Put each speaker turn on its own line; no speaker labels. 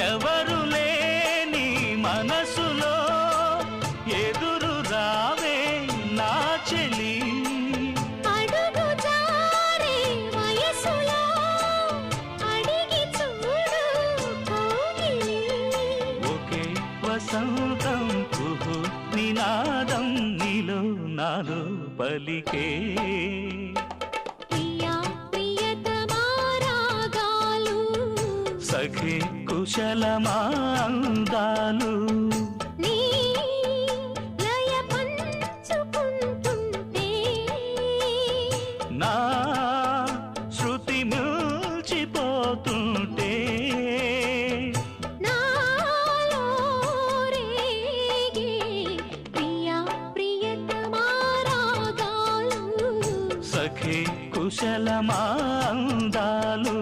ఎవరు లేని మనసులో ఎదురు రావే నా చెలి
అడుగు జారే వయసులో అడిగి చూడు కోగిలి
ఒకే వసంతం కుహు నినాదం నీలో నాలో పలికే
ప్రియా ప్రియతమా రాగాలు
సఖి కుశలమా అందాలు
నీ లయ పంచుకుంటుంటే
నా శృతి మిల్చిపోతుంటే
నాలో రేగే ప్రియా ప్రియతమా రాగాలు
సఖి కుశలమా అందాలు